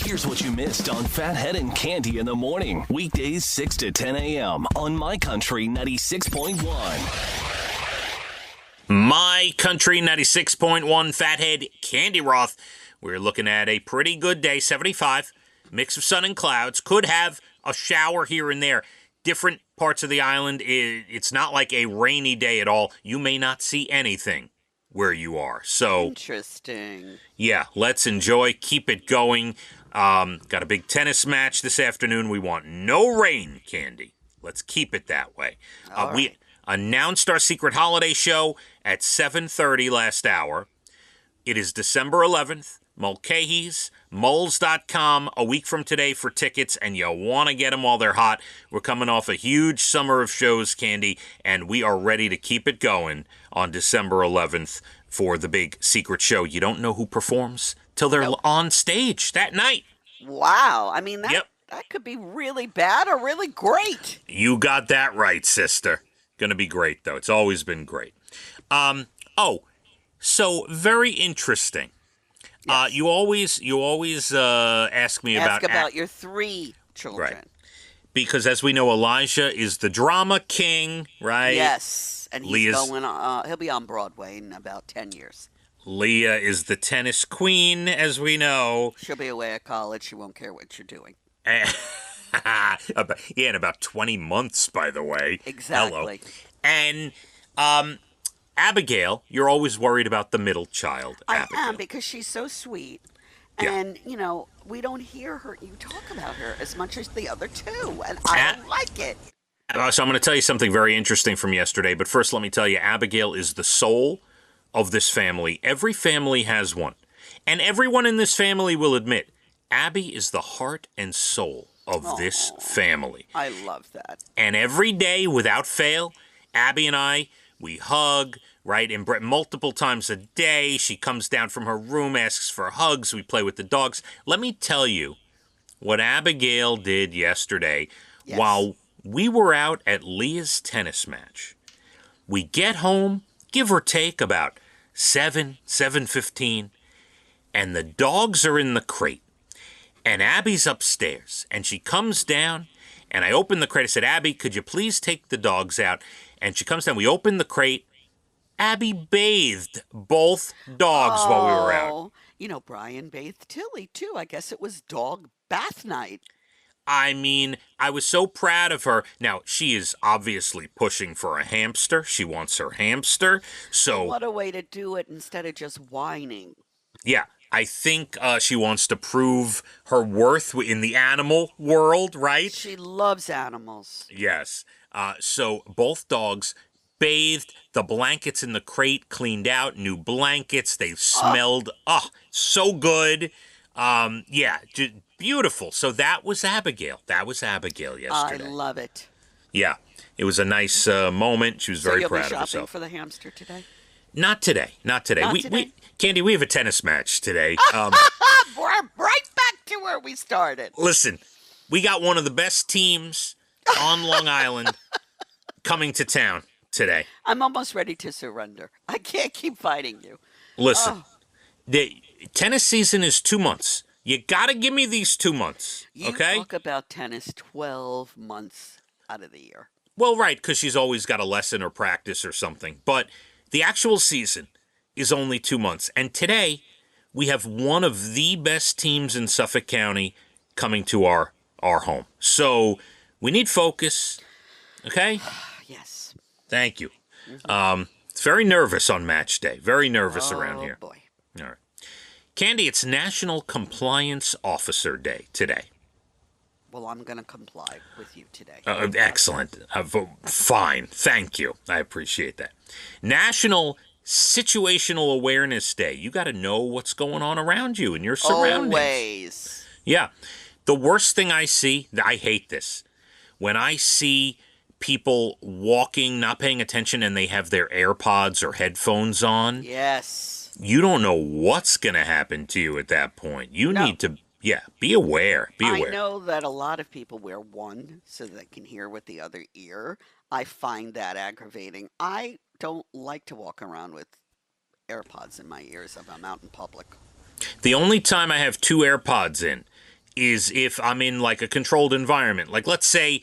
Here's what you missed on Phathead and Cande in the morning. Weekdays 6 to 10 a.m. on My Country 96.1. My Country 96.1 Phathead, Cande Roth. We're looking at a pretty good day, 75. Mix of sun and clouds. Could have a shower here and there. Different parts of the island, it's not like a rainy day at all. You may not see anything where you are. So interesting. Yeah, let's enjoy. Keep it going. Got a big tennis match this afternoon. We want no rain, Cande. Let's keep it that way. We announced our secret holiday show at 7:30 last hour. It is December 11th. Mulcahy's, Moles.com, a week from today for tickets, and you want to get them while they're hot. We're coming off a huge summer of shows, Cande, and we are ready to keep it going on December 11th for the big secret show. You don't know who performs till they're on stage that night. Wow. I mean, that could be really bad or really great. You got that right, sister. Gonna be great, though. It's always been great. So very interesting. Yes. You always ask me about your three children. Right. Because as we know, Elijah is the drama king, right? Yes, and he'll be on Broadway in about 10 years. Leah is the tennis queen, as we know. She'll be away at college. She won't care what you're doing. In about 20 months, by the way. Exactly. Hello. And Abigail, you're always worried about the middle child, Abigail. I am, because she's so sweet. And, we don't hear you talk about her as much as the other two, and I don't like it. So I'm going to tell you something very interesting from yesterday, but first let me tell you, Abigail is the soul of this family. Every family has one. And everyone in this family will admit, Abby is the heart and soul of this family. I love that. And every day, without fail, Abby and I, we hug, right? And multiple times a day, she comes down from her room, asks for hugs. We play with the dogs. Let me tell you what Abigail did yesterday while we were out at Leah's tennis match. We get home, give or take about 7:15, and the dogs are in the crate. And Abby's upstairs, and she comes down, and I open the crate. I said, Abby, could you please take the dogs out? And she comes down. We open the crate. Abby bathed both dogs while we were out. Brian bathed Tilly, too. I guess it was dog bath night. I mean, I was so proud of her. Now, she is obviously pushing for a hamster. She wants her hamster. So what a way to do it instead of just whining. Yeah, I think she wants to prove her worth in the animal world, right? She loves animals. Yes. So both dogs bathed, the blankets in the crate cleaned out, new blankets. They smelled, so good. Beautiful. So that was Abigail. Yesterday. I love it. Yeah, it was a nice moment. She was very proud of herself. So you'll be shopping for the hamster today? Not today. Cande, we have a tennis match today. We're right back to where we started. Listen, we got one of the best teams on Long Island coming to town today. I'm almost ready to surrender. I can't keep fighting you. Listen, the tennis season is 2 months. You got to give me these 2 months, okay? You talk about tennis 12 months out of the year. Well, right, because she's always got a lesson or practice or something. But the actual season is only 2 months. And today, we have one of the best teams in Suffolk County coming to our home. So we need focus, okay? Yes. Thank you. It's very nervous on match day. Very nervous around here. Oh, boy. All right. Cande, it's National Compliance Officer Day today. Well, I'm going to comply with you today. Excellent. Fine. Thank you. I appreciate that. National Situational Awareness Day. You got to know what's going on around you and your surroundings. Always. Yeah. The worst thing I see, I hate this, when I see people walking, not paying attention, and they have their AirPods or headphones on. Yes. You don't know what's going to happen to you at that point. You need to, be aware. I know that a lot of people wear one so they can hear with the other ear. I find that aggravating. I don't like to walk around with AirPods in my ears if I'm out in public. The only time I have two AirPods in is if I'm in like a controlled environment. Like, let's say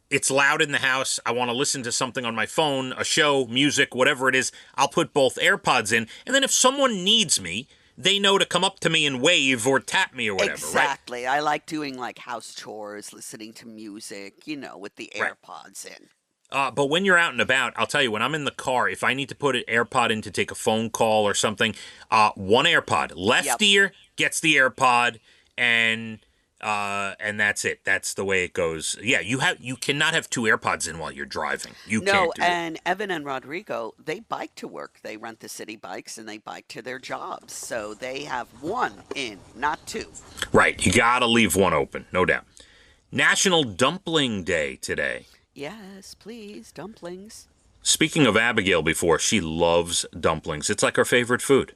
it's loud in the house. I want to listen to something on my phone, a show, music, whatever it is. I'll put both AirPods in. And then if someone needs me, they know to come up to me and wave or tap me or whatever, Exactly. I like doing like house chores, listening to music, with the Right. AirPods in. But when you're out and about, I'll tell you, when I'm in the car, if I need to put an AirPod in to take a phone call or something, one AirPod. Left Yep. ear gets the AirPod, and that's it. That's the way it goes. Yeah, you cannot have two AirPods in while you're driving. You No, can't do it. and Evan and Rodrigo, they bike to work. They rent the city bikes and they bike to their jobs. So they have one in, not two. Right, you gotta leave one open, no doubt. National Dumpling Day today. Yes, please, dumplings. Speaking of Abigail before, she loves dumplings. It's like her favorite food.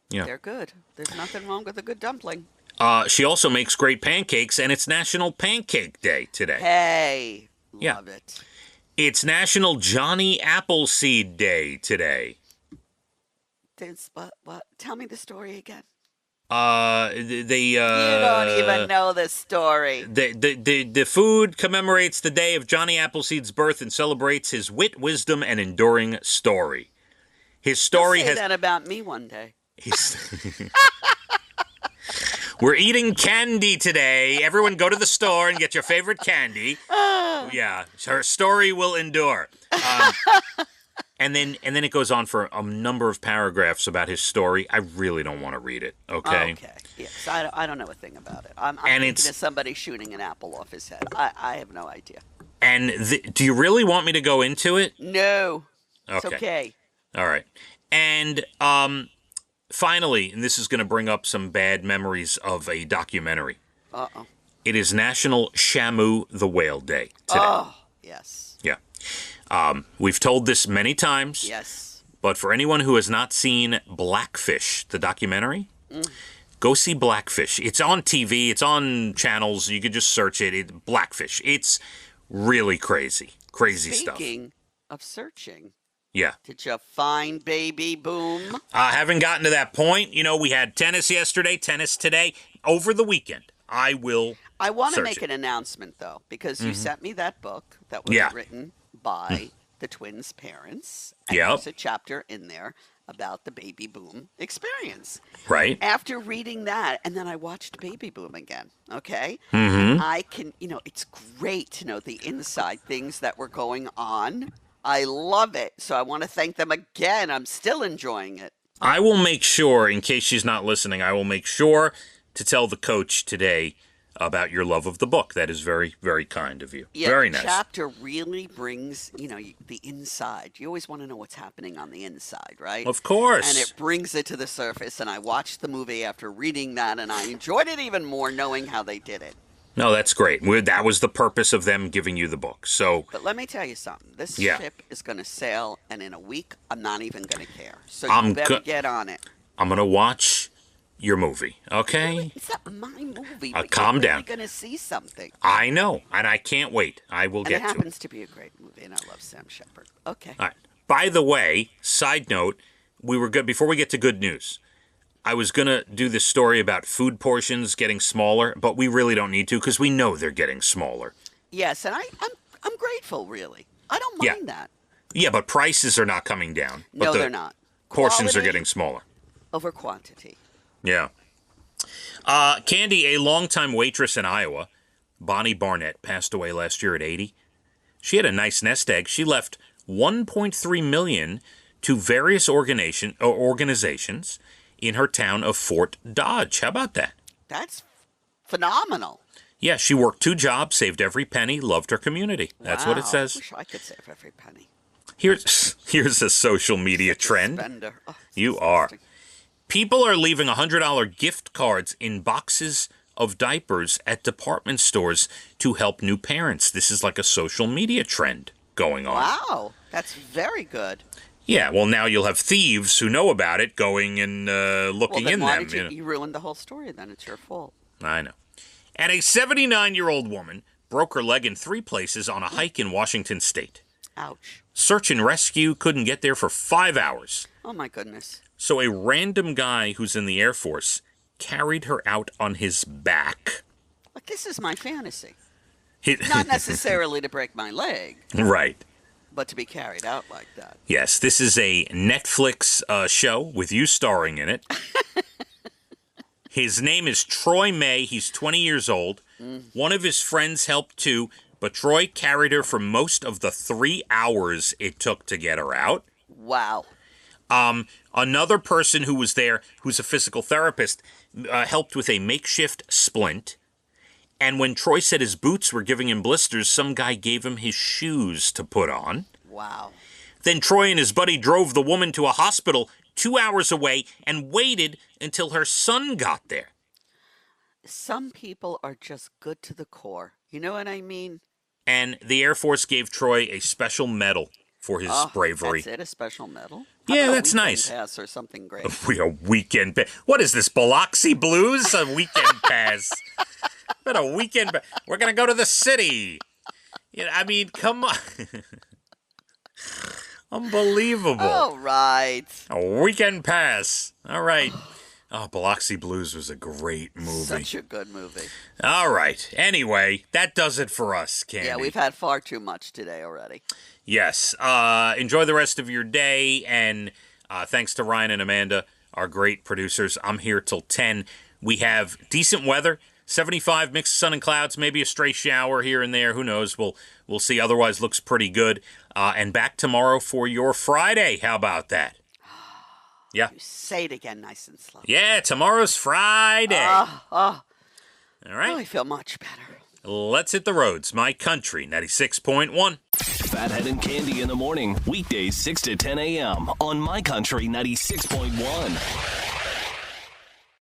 Yeah. They're good. There's nothing wrong with a good dumpling. She also makes great pancakes, and it's National Pancake Day today. Hey, Yeah. love it. It's National Johnny Appleseed Day today. What? Tell me the story again. They You don't even know the story. the food commemorates the day of Johnny Appleseed's birth and celebrates his wit, wisdom, and enduring story. His story Say has. that about me one day. We're eating candy today. Everyone go to the store and get your favorite candy. Yeah, her story will endure. And then it goes on for a number of paragraphs about his story. I really don't want to read it, okay? Okay. Yes, I don't know a thing about it. I'm And thinking it's- of somebody shooting an apple off his head. I have no idea. And do you really want me to go into it? No. It's Okay. okay. All right. And finally, and this is going to bring up some bad memories of a documentary. Uh-oh. It is National Shamu the Whale Day today. Oh, yes. Yeah. We've told this many times. Yes. But for anyone who has not seen Blackfish, the documentary, go see Blackfish. It's on TV. It's on channels. You could just search it. Blackfish. It's really crazy. Crazy stuff. Speaking of searching, Yeah. did you find Baby Boom? I haven't gotten to that point. We had tennis yesterday, tennis today. Over the weekend, I will I want to search make it. an announcement, though, because you sent me that book that was Yeah. written by the twins' parents. And Yep. there's a chapter in there about the Baby Boom experience. Right? After reading that, and then I watched Baby Boom again, okay? Mm-hmm. I can, it's great to know the inside things that were going on. I love it. So I want to thank them again. I'm still enjoying it. I will make sure, in case she's not listening, I will make sure to tell the coach today about your love of the book. That is very, very kind of you. Yeah, Very the nice. chapter really brings, the inside. You always want to know what's happening on the inside, right? Of course. And it brings it to the surface. And I watched the movie after reading that, and I enjoyed it even more knowing how they did it. No, that's great. That was the purpose of them giving you the book. So, But let me tell you something. This Yeah. ship is going to sail, and in a week, I'm not even going to care. So I'm you better go- get on it. I'm going to watch your movie, okay? It's not my movie. Calm but you're really down. going to see something. I know, and I can't wait. I will And get it to it. happens to be a great movie, and I love Sam Shepard. Okay. All right. By the way, side note, we were good before we get to good news. I was going to do this story about food portions getting smaller, but we really don't need to because we know they're getting smaller. Yes, and I'm grateful, really. I don't Yeah. mind that. Yeah, but prices are not coming down. But No, the they're not. Portions are Quality getting smaller. over quantity. Yeah. Cande, a longtime waitress in Iowa, Bonnie Barnett, passed away last year at 80. She had a nice nest egg. She left $1.3 million to various organizations in her town of Fort Dodge. How about that? That's phenomenal. Yeah, she worked 2 jobs, saved every penny, loved her community. That's what it Wow. says. Wish I could save every penny. Here's a social media trend. Spender. Oh, it's You are. disgusting. People are leaving $100 gift cards in boxes of diapers at department stores to help new parents. This is like a social media trend going on. Wow, that's very good. Yeah, well, now you'll have thieves who know about it going and Well, looking then in why them. did you ruined the whole story? Then it's your fault. I know. And a 79-year-old woman broke her leg in 3 places on a hike in Washington state. Ouch. Search and rescue couldn't get there for 5 hours. Oh my goodness. So a random guy who's in the Air Force carried her out on his back. this is my fantasy. He- Not necessarily to break my leg, Right. but to be carried out like that. Yes, this is a Netflix show with you starring in it. His name is Troy May. He's 20 years old. One of his friends helped too, but Troy carried her for most of the 3 hours it took to get her out. Wow. Another person who was there, who's a physical therapist, helped with a makeshift splint. And when Troy said his boots were giving him blisters, some guy gave him his shoes to put on. Wow. Then Troy and his buddy drove the woman to a hospital 2 hours away and waited until her son got there. Some people are just good to the core. You know what I mean? And the Air Force gave Troy a special medal for his bravery. That's it, a special medal? Yeah, How about a that's weekend nice. Pass or something great. We a weekend pass. What is this, Biloxi Blues? A weekend pass. What a weekend pass. We're going to go to the city. I mean, come on. Unbelievable. All right. A weekend pass. All right. Oh, Biloxi Blues was a great movie. Such a good movie. All right. Anyway, that does it for us, Cande. Yeah, we've had far too much today already. Yes. Enjoy the rest of your day, and thanks to Ryan and Amanda, our great producers. I'm here till 10. We have decent weather, 75, mixed sun and clouds, maybe a stray shower here and there. Who knows? We'll see. Otherwise, looks pretty good. And back tomorrow for your Friday. How about that? Yeah. Say it again nice and slow. Yeah, tomorrow's Friday. All right. Oh, I feel much better. Let's hit the roads. My Country 96.1. Phathead and Cande in the morning, weekdays 6 to 10 a.m. on My Country 96.1.